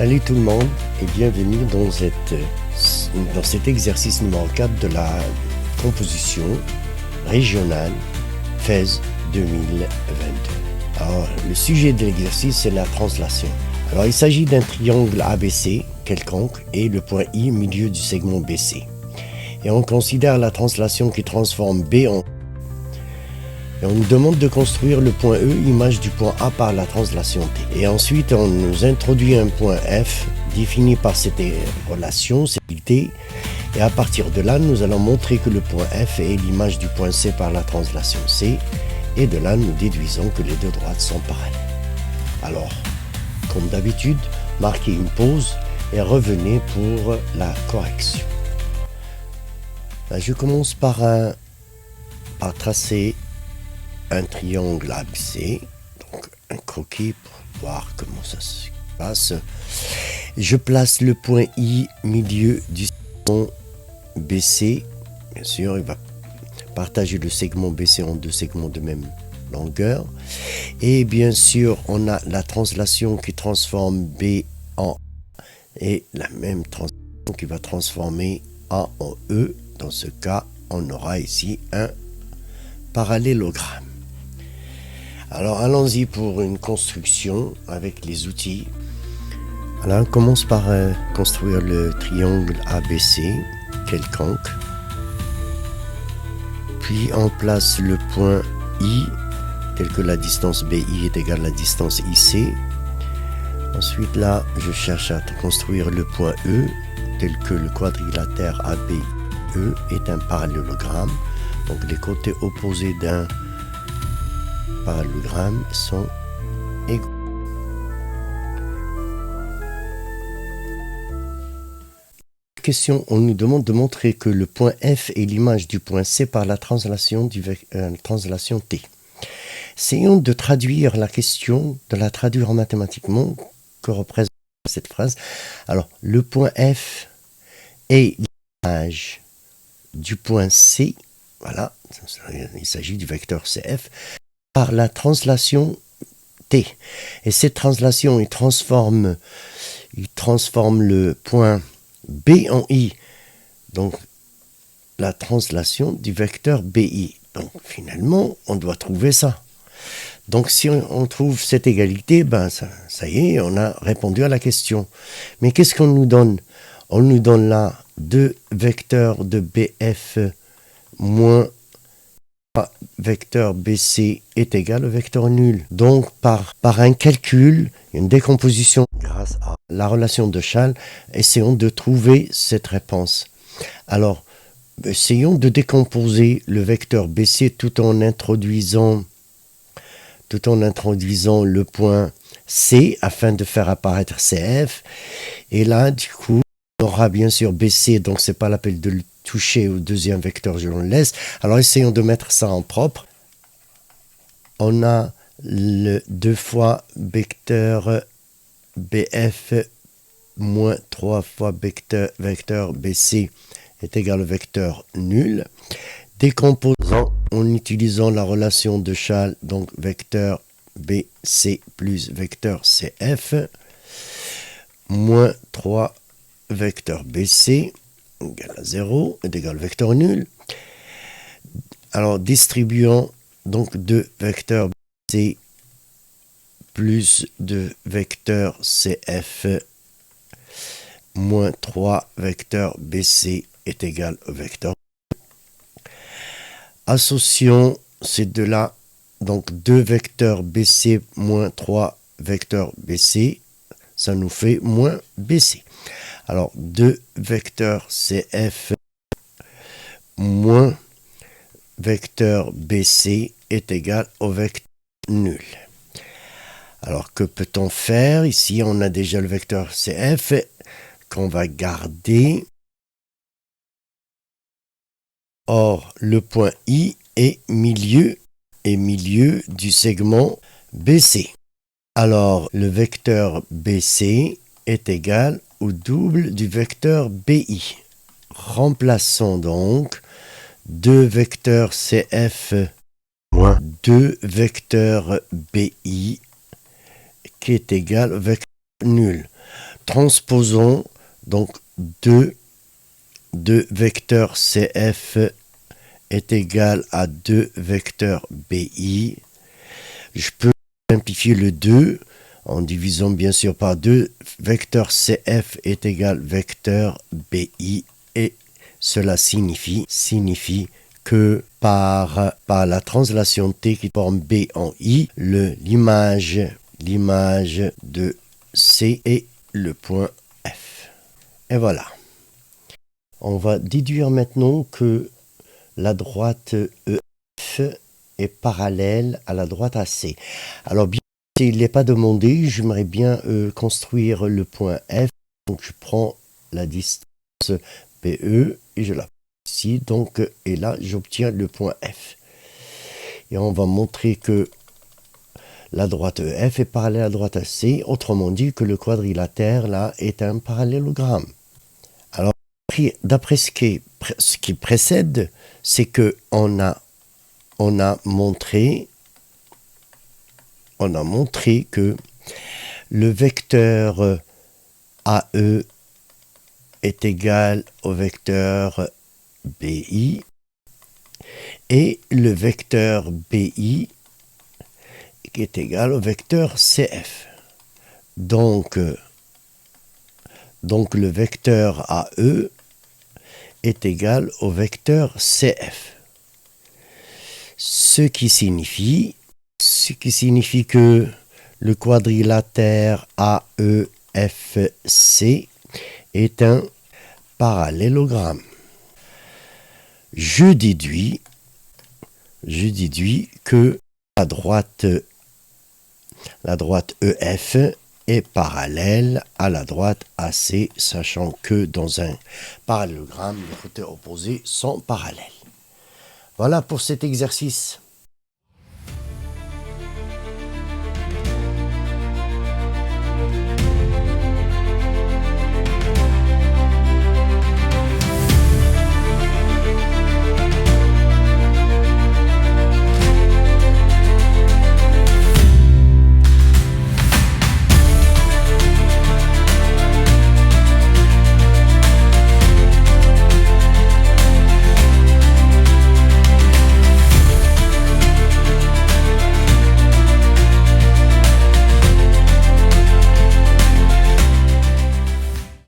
Salut tout le monde et bienvenue dans cet exercice numéro 4 de la composition régionale FES 2022. Alors, le sujet de l'exercice, c'est la translation. Alors, il s'agit d'un triangle ABC quelconque et le point I au milieu du segment BC. Et on considère la translation qui transforme B en... Et on nous demande de construire le point E, image du point A par la translation T. Et ensuite, on nous introduit un point F, défini par cette relation, cette T. Et à partir de là, nous allons montrer que le point F est l'image du point C par la translation C. Et de là, nous déduisons que les deux droites sont parallèles. Alors, comme d'habitude, marquez une pause et revenez pour la correction. Je commence par tracer un triangle ABC, donc un croquis pour voir comment ça se passe. Je place le point I milieu du segment BC. Bien sûr, il va partager le segment BC en deux segments de même longueur. Et bien sûr, on a la translation qui transforme B en A et la même translation qui va transformer A en E. Dans ce cas, on aura ici un parallélogramme. Alors allons-y pour une construction avec les outils. Alors on commence par construire le triangle ABC quelconque. Puis on place le point I tel que la distance BI est égale à la distance IC. Ensuite là, je cherche à construire le point E tel que le quadrilatère ABE est un parallélogramme. Donc les côtés opposés d'un parallélogramme sont égaux. Question, on nous demande de montrer que le point F est l'image du point C par la translation T. Essayons de traduire la question, de la traduire mathématiquement, que représente cette phrase. Alors, le point F est l'image du point C, voilà, il s'agit du vecteur CF, par la translation T. Et cette translation, il transforme le point B en I. Donc, la translation du vecteur BI. Donc, finalement, on doit trouver ça. Donc, si on trouve cette égalité, ben ça y est, on a répondu à la question. Mais qu'est-ce qu'on nous donne? On nous donne là deux vecteurs de BF moins vecteur BC est égal au vecteur nul. Donc, par un calcul, une décomposition grâce à la relation de Schall, essayons de trouver cette réponse. Alors, essayons de décomposer le vecteur BC tout en introduisant le point C afin de faire apparaître CF. Et là, du coup, on aura bien sûr BC, donc c'est pas la peine de le toucher au deuxième vecteur, je le laisse. Alors essayons de mettre ça en propre. On a le 2 fois vecteur BF moins 3 fois vecteur BC est égal au vecteur nul. Décomposant en utilisant la relation de Schall, donc vecteur BC plus vecteur CF, moins 3 vecteur BC égale à 0 est égal au vecteur nul. Alors, distribuant donc 2 vecteurs BC plus 2 vecteurs CF moins 3 vecteurs BC est égal au vecteur. Associons ces deux-là, donc 2 vecteurs BC moins 3 vecteurs BC, ça nous fait moins BC. Alors, 2 vecteurs CF moins vecteur BC est égal au vecteur nul. Alors, que peut-on faire? Ici, on a déjà le vecteur CF qu'on va garder. Or, le point I est milieu du segment BC. Alors, le vecteur BC est égal au double du vecteur BI. Remplaçons donc 2 vecteurs CF moins 2 vecteurs BI qui est égal au vecteur nul. Transposons donc 2 vecteurs CF est égal à 2 vecteurs BI. Je peux simplifier le 2 en divisant bien sûr par 2. Vecteur CF est égal vecteur BI et cela signifie que par la translation T qui forme B en I, l'image de C est le point F. Et voilà. On va déduire maintenant que la droite EF est parallèle à la droite AC. Alors bien il n'est pas demandé, j'aimerais bien construire le point F. Donc je prends la distance PE et je la place ici. Donc, et là, j'obtiens le point F. Et on va montrer que la droite EF est parallèle à la droite AC. Autrement dit que le quadrilatère là est un parallélogramme. Alors, d'après ce qui précède, c'est que on a montré que le vecteur AE est égal au vecteur BI et le vecteur BI qui est égal au vecteur CF. Donc le vecteur AE est égal au vecteur CF. Ce qui signifie que le quadrilatère AEFC est un parallélogramme. Je déduis que la droite EF est parallèle à la droite AC, sachant que dans un parallélogramme, les côtés opposés sont parallèles. Voilà pour cet exercice.